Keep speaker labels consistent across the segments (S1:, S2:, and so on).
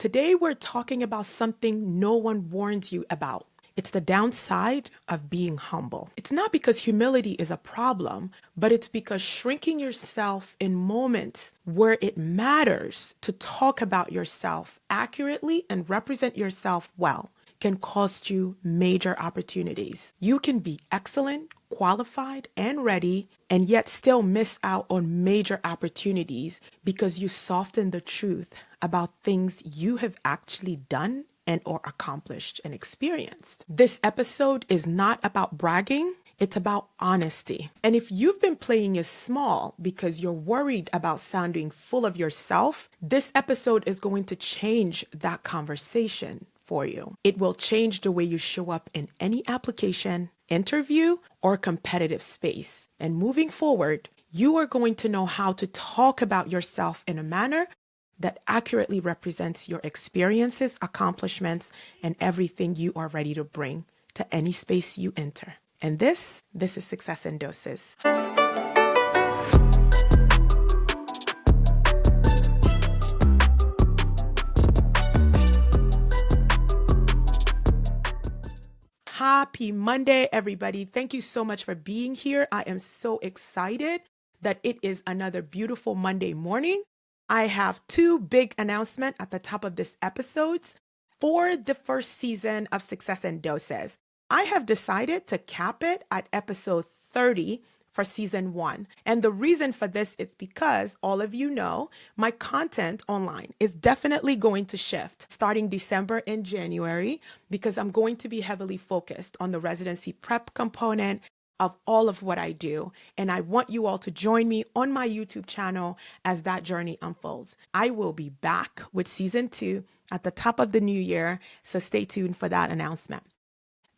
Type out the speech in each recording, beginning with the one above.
S1: Today, we're talking about something no one warns you about. It's the downside of being humble. It's not because humility is a problem, but it's because shrinking yourself in moments where it matters to talk about yourself accurately and represent yourself well can cost you major opportunities. You can be excellent, qualified, and ready, and yet still miss out on major opportunities because you soften the truth about things you have actually done and or accomplished and experienced. This episode is not about bragging. It's about honesty. And if you've been playing it small because you're worried about sounding full of yourself, this episode is going to change that conversation for you. It will change the way you show up in any application, interview, or competitive space. And moving forward, you are going to know how to talk about yourself in a manner that accurately represents your experiences, accomplishments, and everything you are ready to bring to any space you enter. And this is Success in Doses. Happy Monday, everybody. Thank you so much for being here. I am so excited that it is another beautiful Monday morning. I have two big announcements at the top of this episode for the first season of Success in Doses. I have decided to cap it at episode 30 for season 1. And the reason for this is because all of you know my content online is definitely going to shift starting December and January because I'm going to be heavily focused on the residency prep component of all of what I do. And I want you all to join me on my YouTube channel as that journey unfolds. I will be back with season 2 at the top of the new year, so stay tuned for that announcement.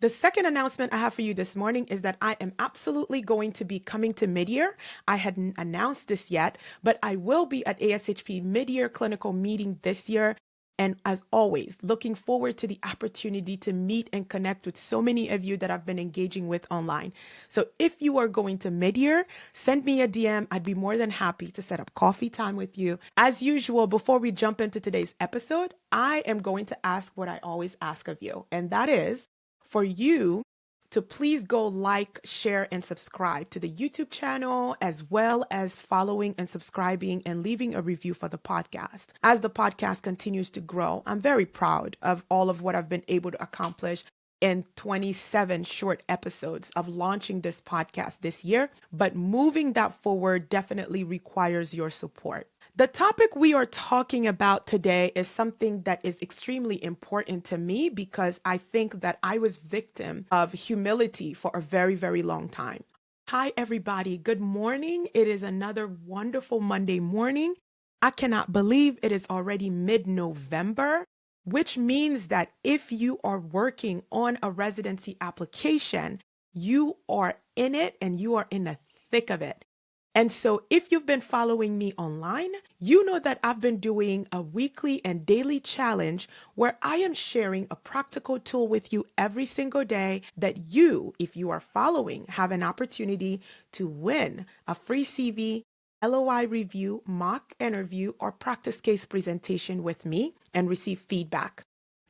S1: The second announcement I have for you this morning is that I am absolutely going to be coming to midyear. I hadn't announced this yet, but I will be at ASHP midyear clinical meeting this year. And as always, looking forward to the opportunity to meet and connect with so many of you that I've been engaging with online. So if you are going to midyear, send me a DM. I'd be more than happy to set up coffee time with you. As usual, before we jump into today's episode, I am going to ask what I always ask of you, and that is for you to please go like, share, and subscribe to the YouTube channel, as well as following and subscribing and leaving a review for the podcast. As the podcast continues to grow, I'm very proud of all of what I've been able to accomplish in 27 short episodes of launching this podcast this year. But moving that forward definitely requires your support. The topic we are talking about today is something that is extremely important to me because I think that I was victim of humility for a very, very long time. Hi, everybody. Good morning. It is another wonderful Monday morning. I cannot believe it is already mid-November, which means that if you are working on a residency application, you are in it and you are in the thick of it. And so if you've been following me online, you know that I've been doing a weekly and daily challenge where I am sharing a practical tool with you every single day that you, if you are following, have an opportunity to win a free CV, LOI review, mock interview, or practice case presentation with me and receive feedback.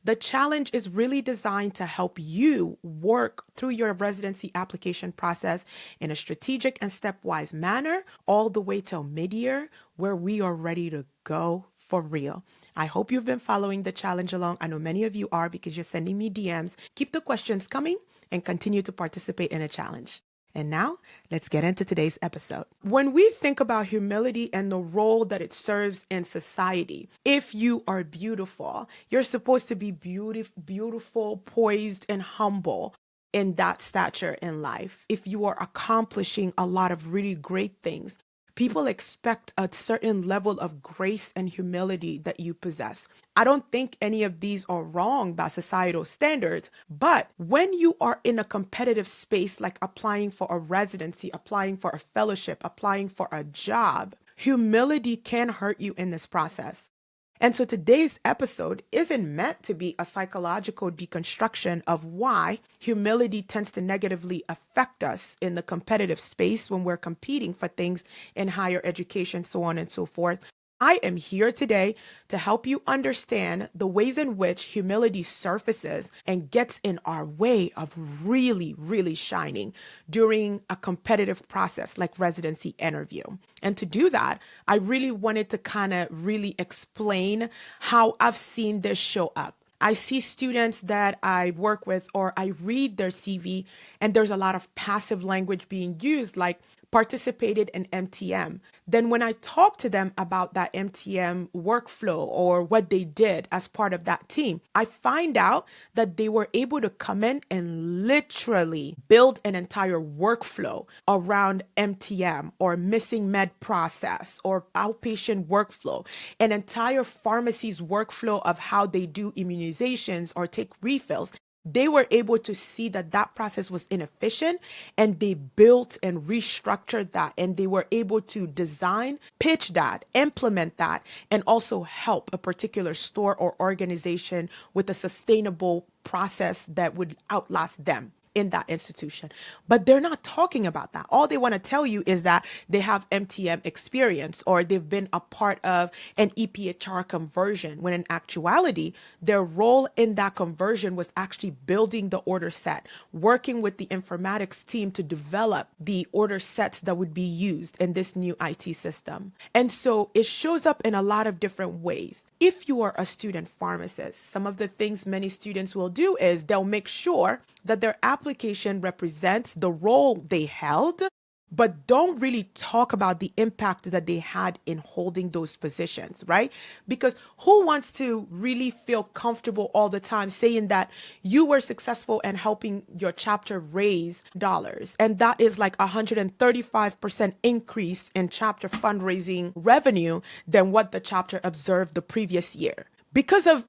S1: The challenge is really designed to help you work through your residency application process in a strategic and stepwise manner all the way till mid-year where we are ready to go for real. I hope you've been following the challenge along. I know many of you are because you're sending me DMs. Keep the questions coming and continue to participate in a challenge. And now, let's get into today's episode. When we think about humility and the role that it serves in society, if you are beautiful, you're supposed to be beautiful, poised, and humble in that stature in life. If you are accomplishing a lot of really great things, people expect a certain level of grace and humility that you possess. I don't think any of these are wrong by societal standards, but when you are in a competitive space like applying for a residency, applying for a fellowship, applying for a job, humility can hurt you in this process. And so today's episode isn't meant to be a psychological deconstruction of why humility tends to negatively affect us in the competitive space when we're competing for things in higher education, so on and so forth. I am here today to help you understand the ways in which humility surfaces and gets in our way of really, really shining during a competitive process like residency interview. And to do that, I really wanted to kind of really explain how I've seen this show up. I see students that I work with or I read their CV, and there's a lot of passive language being used, like participated in MTM. Then when I talk to them about that MTM workflow or what they did as part of that team, I find out that they were able to come in and literally build an entire workflow around MTM or missing med process or outpatient workflow, an entire pharmacy's workflow of how they do immunizations or take refills. They were able to see that that process was inefficient, and they built and restructured that, and they were able to design, pitch that, implement that, and also help a particular store or organization with a sustainable process that would outlast them in that institution. But they're not talking about that. All they want to tell you is that they have MTM experience or they've been a part of an EPHR conversion, when in actuality, their role in that conversion was actually building the order set, working with the informatics team to develop the order sets that would be used in this new IT system. And so it shows up in a lot of different ways. If you are a student pharmacist, some of the things many students will do is they'll make sure that their application represents the role they held, but don't really talk about the impact that they had in holding those positions, right? Because who wants to really feel comfortable all the time saying that you were successful in helping your chapter raise dollars? And that is like 135% increase in chapter fundraising revenue than what the chapter observed the previous year. Because of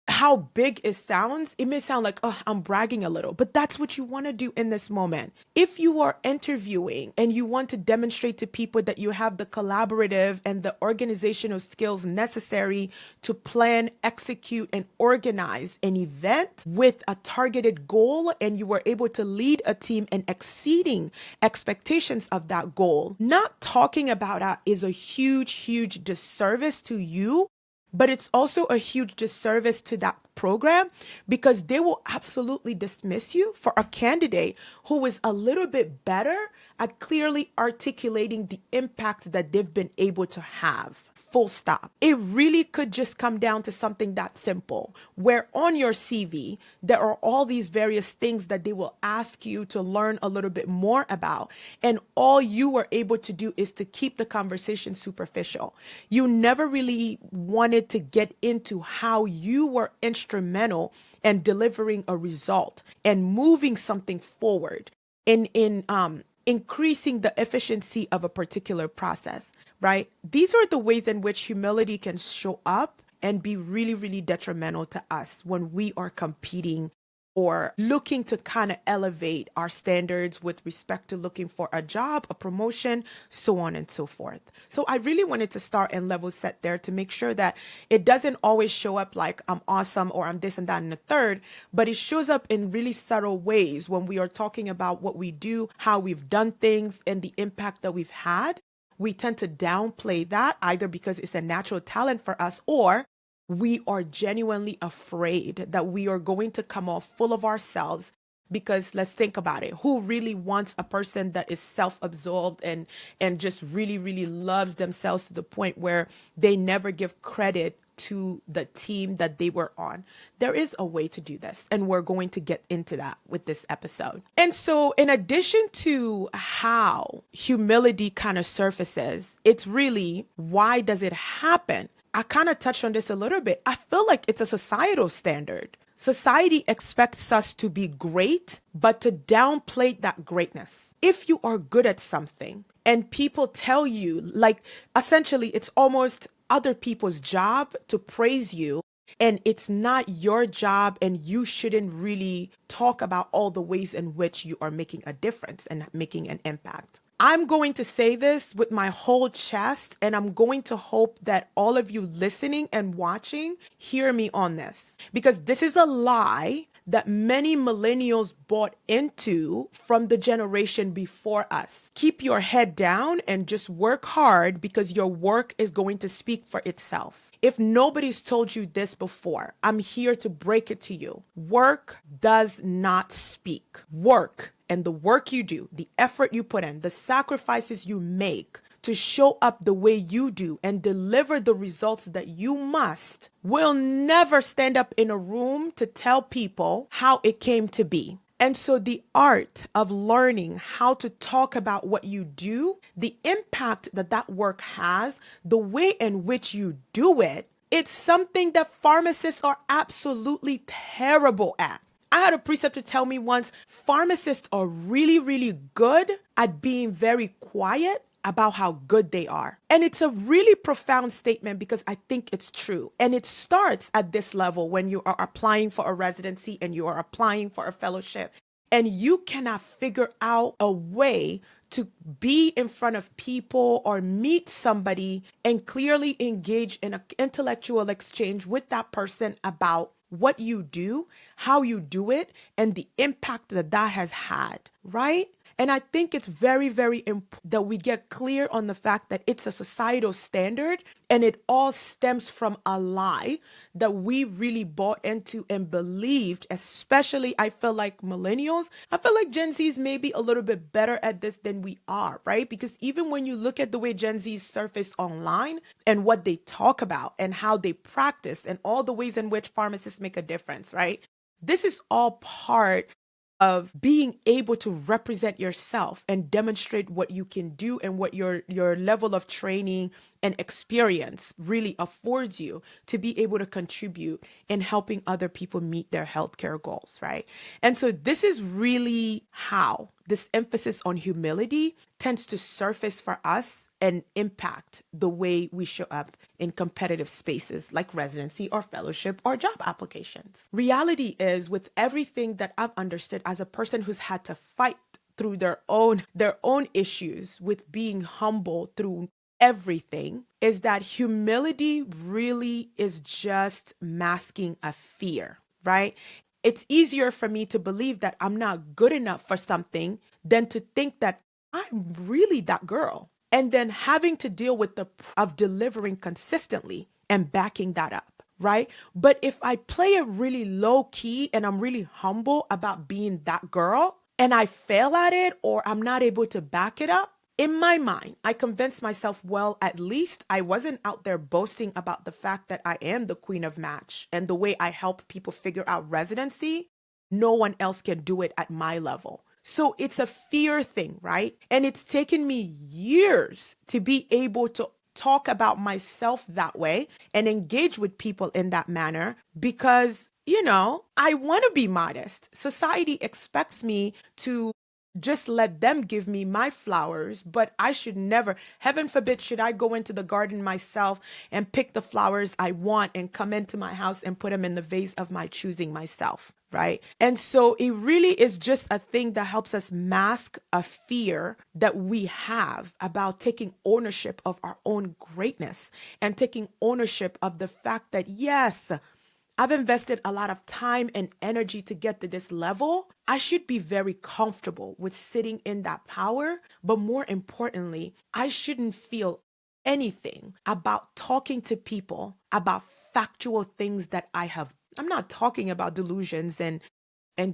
S1: how big it sounds, it may sound like, oh, I'm bragging a little, but that's what you want to do in this moment. If you are interviewing and you want to demonstrate to people that you have the collaborative and the organizational skills necessary to plan, execute, and organize an event with a targeted goal, and you were able to lead a team and exceeding expectations of that goal, not talking about that is a huge, huge disservice to you. But it's also a huge disservice to that program, because they will absolutely dismiss you for a candidate who is a little bit better at clearly articulating the impact that they've been able to have. Full stop. It really could just come down to something that simple, where on your CV, there are all these various things that they will ask you to learn a little bit more about. And all you were able to do is to keep the conversation superficial. You never really wanted to get into how you were instrumental in delivering a result and moving something forward in increasing the efficiency of a particular process. Right? These are the ways in which humility can show up and be really, really detrimental to us when we are competing or looking to kind of elevate our standards with respect to looking for a job, a promotion, so on and so forth. So I really wanted to start and level set there to make sure that it doesn't always show up like I'm awesome or I'm this and that and the third, but it shows up in really subtle ways when we are talking about what we do, how we've done things, and the impact that we've had. We tend to downplay that either because it's a natural talent for us, or we are genuinely afraid that we are going to come off full of ourselves. Because let's think about it. Who really wants a person that is self-absorbed and just really, really loves themselves to the point where they never give credit to the team that they were on? There is a way to do this, and we're going to get into that with this episode. And so in addition to how humility kind of surfaces, it's really, why does it happen? I kind of touched on this a little bit. I feel like it's a societal standard. Society expects us to be great, but to downplay that greatness. If you are good at something and people tell you, like, essentially it's almost other people's job to praise you, and it's not your job, and you shouldn't really talk about all the ways in which you are making a difference and making an impact. I'm going to say this with my whole chest, and I'm going to hope that all of you listening and watching hear me on this, because this is a lie that many millennials bought into from the generation before us. Keep your head down and just work hard because your work is going to speak for itself. If nobody's told you this before, I'm here to break it to you. Work does not speak. Work and the work you do, the effort you put in, the sacrifices you make to show up the way you do and deliver the results that you must will never stand up in a room to tell people how it came to be. And so the art of learning how to talk about what you do, the impact that that work has, the way in which you do it, it's something that pharmacists are absolutely terrible at. I had a preceptor tell me once, pharmacists are really, really good at being very quiet about how good they are. And it's a really profound statement because I think it's true. And it starts at this level when you are applying for a residency and you are applying for a fellowship and you cannot figure out a way to be in front of people or meet somebody and clearly engage in an intellectual exchange with that person about what you do, how you do it, and the impact that that has had, right? And I think it's very, very important that we get clear on the fact that it's a societal standard and it all stems from a lie that we really bought into and believed, especially I feel like millennials. I feel like Gen Zs may be a little bit better at this than we are, right? Because even when you look at the way Gen Zs surface online and what they talk about and how they practice and all the ways in which pharmacists make a difference, right? This is all part of being able to represent yourself and demonstrate what you can do and what your level of training and experience really affords you to be able to contribute in helping other people meet their healthcare goals, right? And so this is really how this emphasis on humility tends to surface for us and impact the way we show up in competitive spaces like residency or fellowship or job applications. Reality is, with everything that I've understood as a person who's had to fight through their own issues with being humble through everything, is that humility really is just masking a fear, right? It's easier for me to believe that I'm not good enough for something than to think that I'm really that girl. And then having to deal with of delivering consistently and backing that up, right? But if I play it really low key and I'm really humble about being that girl and I fail at it or I'm not able to back it up, in my mind, I convinced myself, well, at least I wasn't out there boasting about the fact that I am the queen of match and the way I help people figure out residency. No one else can do it at my level. So it's a fear thing, right? And it's taken me years to be able to talk about myself that way and engage with people in that manner because, I want to be modest. Society expects me to just let them give me my flowers, but I should never, heaven forbid, should I go into the garden myself and pick the flowers I want and come into my house and put them in the vase of my choosing myself, right? And so it really is just a thing that helps us mask a fear that we have about taking ownership of our own greatness and taking ownership of the fact that, yes, I've invested a lot of time and energy to get to this level. I should be very comfortable with sitting in that power. But more importantly, I shouldn't feel anything about talking to people about factual things that I'm not talking about delusions and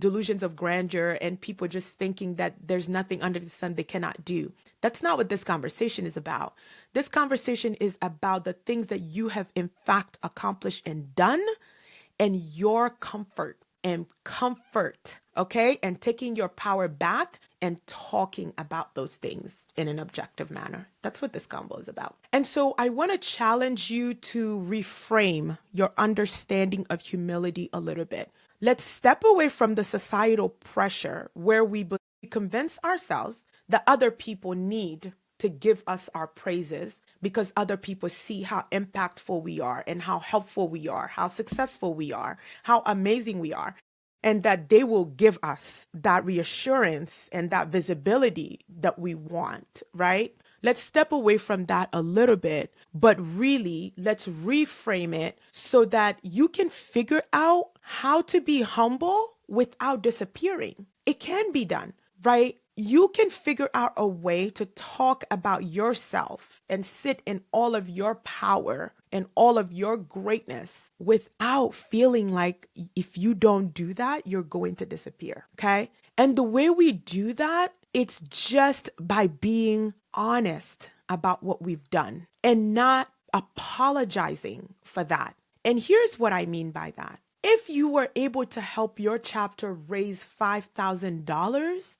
S1: delusions of grandeur and people just thinking that there's nothing under the sun they cannot do. That's not what this conversation is about. This conversation is about the things that you have in fact accomplished and done, and your comfort, okay? And taking your power back and talking about those things in an objective manner. That's what this combo is about. And so I want to challenge you to reframe your understanding of humility a little bit. Let's step away from the societal pressure where we convince ourselves that other people need to give us our praises because other people see how impactful we are and how helpful we are, how successful we are, how amazing we are, and that they will give us that reassurance and that visibility that we want, right? Let's step away from that a little bit, but really let's reframe it so that you can figure out how to be humble without disappearing. It can be done, right? You can figure out a way to talk about yourself and sit in all of your power and all of your greatness without feeling like if you don't do that, you're going to disappear. Okay. And the way we do that, it's just by being honest about what we've done and not apologizing for that. And here's what I mean by that. If you were able to help your chapter raise $5,000,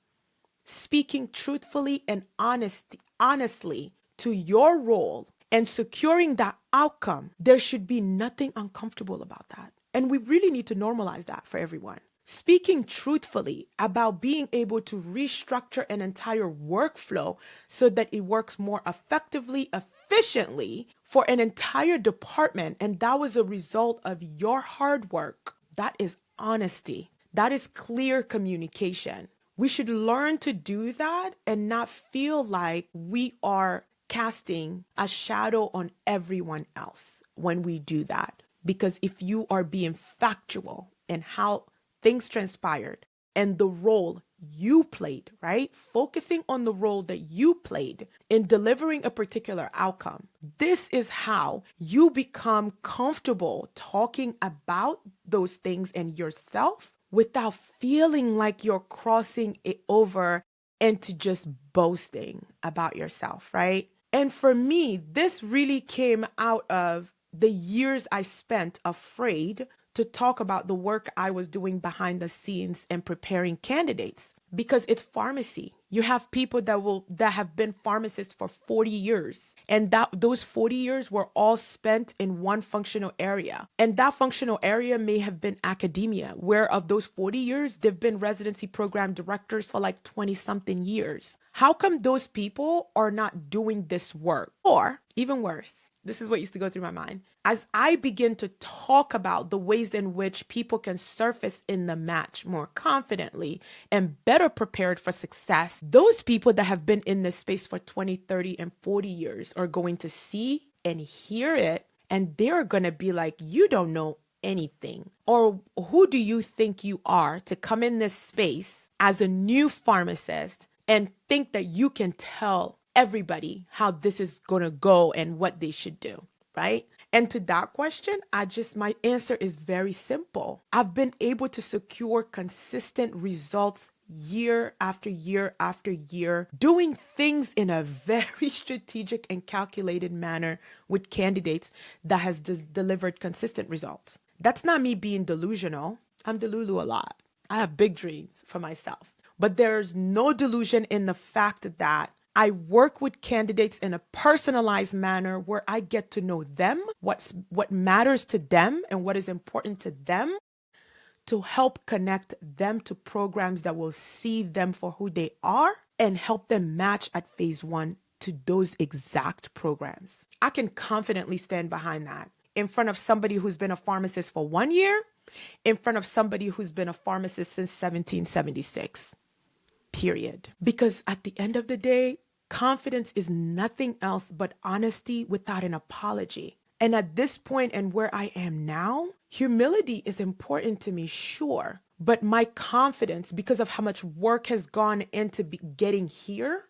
S1: speaking truthfully and honestly to your role and securing that outcome, there should be nothing uncomfortable about that. And we really need to normalize that for everyone. Speaking truthfully about being able to restructure an entire workflow so that it works more effectively, efficiently for an entire department, and that was a result of your hard work. That is honesty. That is clear communication. We should learn to do that and not feel like we are casting a shadow on everyone else when we do that. Because if you are being factual in how things transpired and the role you played, right? Focusing on the role that you played in delivering a particular outcome. This is how you become comfortable talking about those things and yourself without feeling like you're crossing it over into just boasting about yourself, right? And for me, this really came out of the years I spent afraid to talk about the work I was doing behind the scenes and preparing candidates, because it's pharmacy. You have people that have been pharmacists for 40 years, and that those 40 years were all spent in one functional area. And that functional area may have been academia, where of those 40 years, they've been residency program directors for like 20 something years. How come those people are not doing this work? Or even worse, this is what used to go through my mind. As I begin to talk about the ways in which people can surface in the match more confidently and better prepared for success, those people that have been in this space for 20, 30, and 40 years are going to see and hear it, and they're going to be like, you don't know anything. Or who do you think you are to come in this space as a new pharmacist and think that you can tell everybody how this is going to go and what they should do, right? And to that question, my answer is very simple. I've been able to secure consistent results year after year after year, doing things in a very strategic and calculated manner with candidates that has delivered consistent results. That's not me being delusional. I'm delulu a lot. I have big dreams for myself. But there's no delusion in the fact that I work with candidates in a personalized manner where I get to know them, what matters to them and what is important to them, to help connect them to programs that will see them for who they are and help them match at phase 1 to those exact programs. I can confidently stand behind that in front of somebody who's been a pharmacist for 1 year, in front of somebody who's been a pharmacist since 1776. Period. Because at the end of the day, confidence is nothing else but honesty without an apology. And at this point and where I am now, humility is important to me, sure. But my confidence, because of how much work has gone into getting here,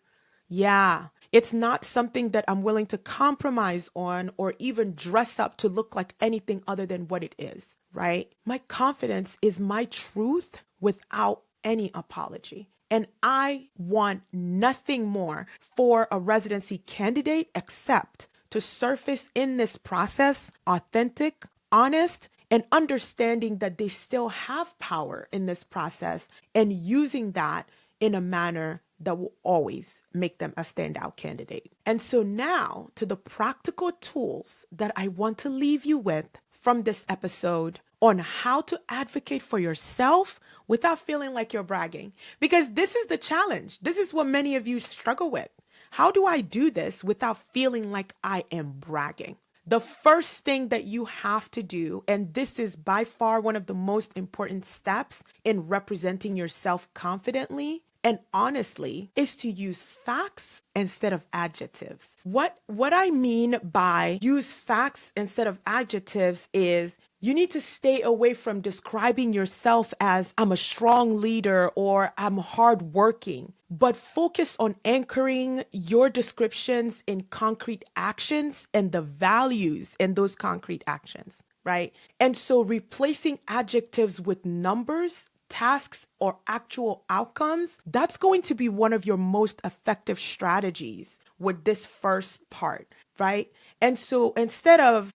S1: yeah, it's not something that I'm willing to compromise on or even dress up to look like anything other than what it is, right? My confidence is my truth without any apology. And I want nothing more for a residency candidate except to surface in this process authentic, honest, and understanding that they still have power in this process and using that in a manner that will always make them a standout candidate. And so now to the practical tools that I want to leave you with from this episode on how to advocate for yourself without feeling like you're bragging. Because this is the challenge. This is what many of you struggle with. How do I do this without feeling like I am bragging? The first thing that you have to do, and this is by far one of the most important steps in representing yourself confidently and honestly, is to use facts instead of adjectives. What I mean by use facts instead of adjectives is You need to stay away from describing yourself as I'm a strong leader or I'm hardworking, but focus on anchoring your descriptions in concrete actions and the values in those concrete actions, right? And so replacing adjectives with numbers, tasks, or actual outcomes, that's going to be one of your most effective strategies with this first part, right? And so instead of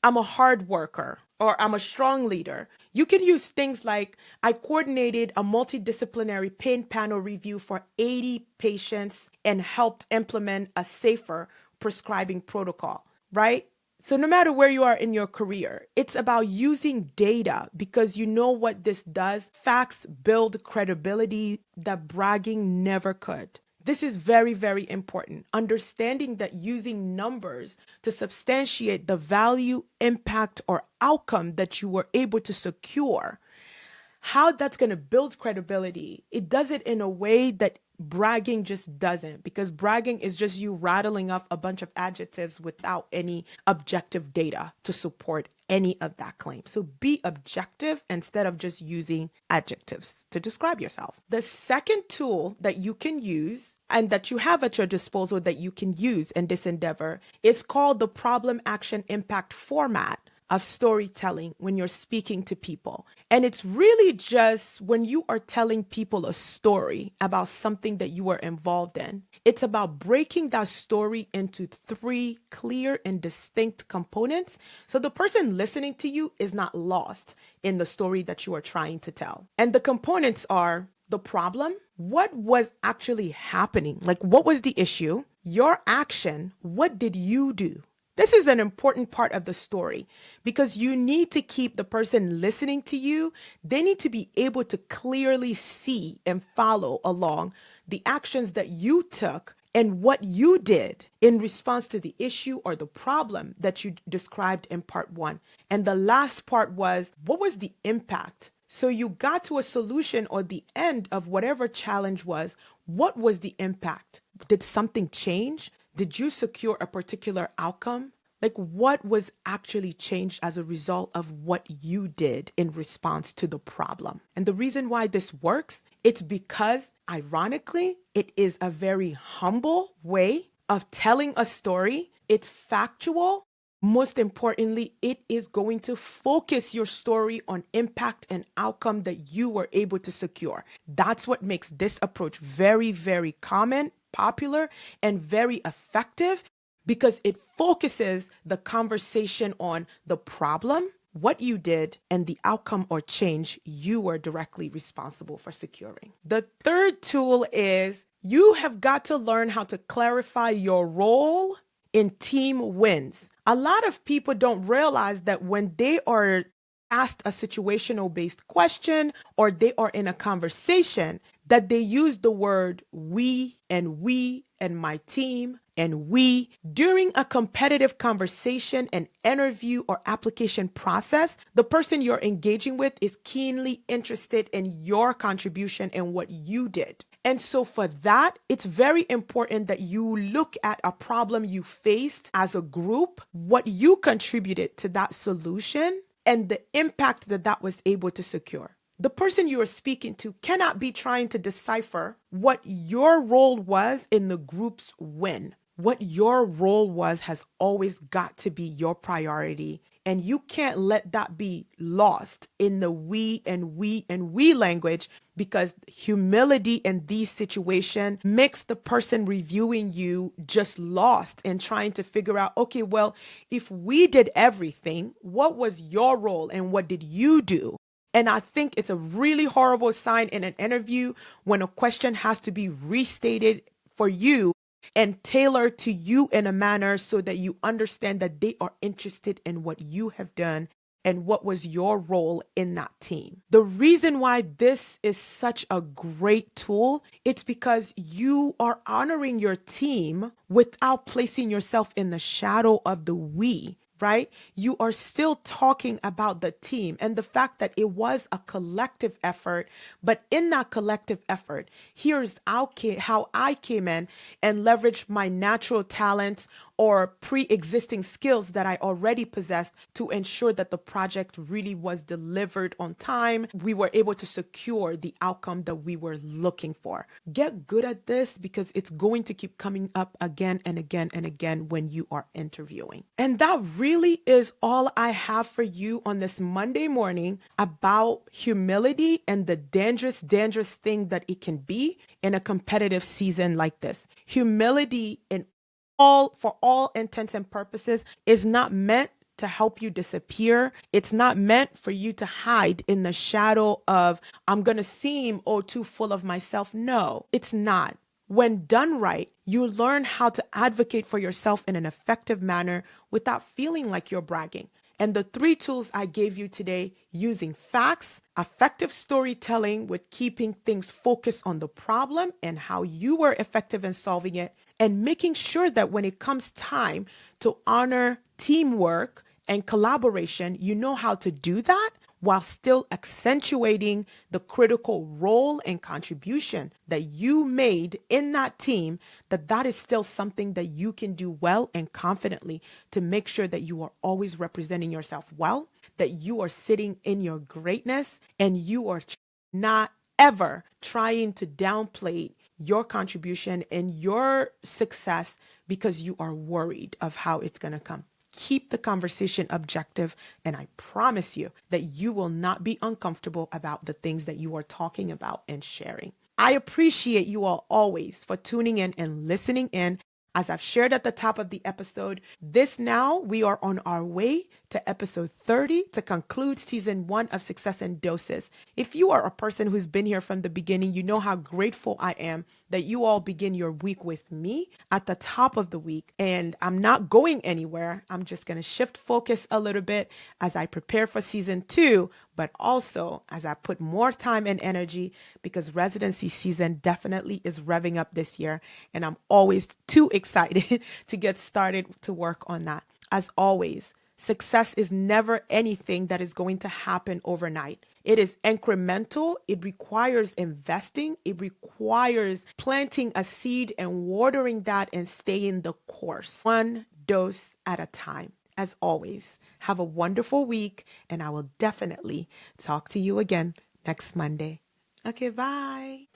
S1: I'm a hard worker or I'm a strong leader, you can use things like I coordinated a multidisciplinary pain panel review for 80 patients and helped implement a safer prescribing protocol, right? So no matter where you are in your career, it's about using data because you know what this does. Facts build credibility that bragging never could. This is very, very important. Understanding that using numbers to substantiate the value, impact, or outcome that you were able to secure, how that's going to build credibility. It does it in a way that bragging just doesn't, because bragging is just you rattling off a bunch of adjectives without any objective data to support any of that claim. So be objective instead of just using adjectives to describe yourself. The second tool that you can use and that you have at your disposal that you can use in this endeavor is called the problem action impact format of storytelling when you're speaking to people. And it's really just when you are telling people a story about something that you are involved in, it's about breaking that story into three clear and distinct components so the person listening to you is not lost in the story that you are trying to tell. And the components are the problem, what was actually happening, like what was the issue, your action, what did you do? This is an important part of the story because you need to keep the person listening to you. They need to be able to clearly see and follow along the actions that you took and what you did in response to the issue or the problem that you described in part one. And the last part was, what was the impact? So you got to a solution or the end of whatever challenge was. What was the impact? Did something change? Did you secure a particular outcome? Like what was actually changed as a result of what you did in response to the problem? And the reason why this works, it's because ironically, it is a very humble way of telling a story. It's factual. Most importantly, it is going to focus your story on impact and outcome that you were able to secure. That's what makes this approach very, very common, popular, and very effective because it focuses the conversation on the problem, what you did, and the outcome or change you were directly responsible for securing. The third tool is you have got to learn how to clarify your role in team wins. A lot of people don't realize that when they are asked a situational based question or they are in a conversation, that they use the word we and my team and we during a competitive conversation, an interview or application process. The person you're engaging with is keenly interested in your contribution and what you did. And so for that, it's very important that you look at a problem you faced as a group, what you contributed to that solution, and the impact that that was able to secure. The person you are speaking to cannot be trying to decipher what your role was in the group's win. What your role was has always got to be your priority. And you can't let that be lost in the we language because humility in these situations makes the person reviewing you just lost in trying to figure out, okay, well, if we did everything, what was your role and what did you do? And I think it's a really horrible sign in an interview when a question has to be restated for you and tailored to you in a manner so that you understand that they are interested in what you have done and what was your role in that team. The reason why this is such a great tool, it's because you are honoring your team without placing yourself in the shadow of the we. Right? You are still talking about the team and the fact that it was a collective effort. But in that collective effort, here's how I came in and leveraged my natural talents or pre-existing skills that I already possessed to ensure that the project really was delivered on time. We were able to secure the outcome that we were looking for. Get good at this because it's going to keep coming up again and again and again when you are interviewing. And that really is all I have for you on this Monday morning about humility and the dangerous thing that it can be in a competitive season like this. Humility for all intents and purposes is not meant to help you disappear. It's not meant for you to hide in the shadow of, I'm going to seem too full of myself. No, it's not. When done right, you learn how to advocate for yourself in an effective manner without feeling like you're bragging. And the 3 tools I gave you today, using facts, effective storytelling with keeping things focused on the problem and how you were effective in solving it, and making sure that when it comes time to honor teamwork and collaboration, you know how to do that while still accentuating the critical role and contribution that you made in that team, that is still something that you can do well and confidently to make sure that you are always representing yourself well, that you are sitting in your greatness, and you are not ever trying to downplay your contribution and your success because you are worried of how it's going to come. Keep the conversation objective, and I promise you that you will not be uncomfortable about the things that you are talking about and sharing. I appreciate you all always for tuning in and listening in. As I've shared at the top of the episode, we are on our way to episode 30 to conclude season 1 of Success in Doses. If you are a person who's been here from the beginning, you know how grateful I am that you all begin your week with me at the top of the week. And I'm not going anywhere. I'm just going to shift focus a little bit as I prepare for season 2, but also as I put more time and energy, because residency season definitely is revving up this year. And I'm always too excited to get started to work on that. As always, success is never anything that is going to happen overnight. It is incremental. It requires investing. It requires planting a seed and watering that and staying the course, one dose at a time. As always, have a wonderful week, and I will definitely talk to you again next Monday. Okay, bye.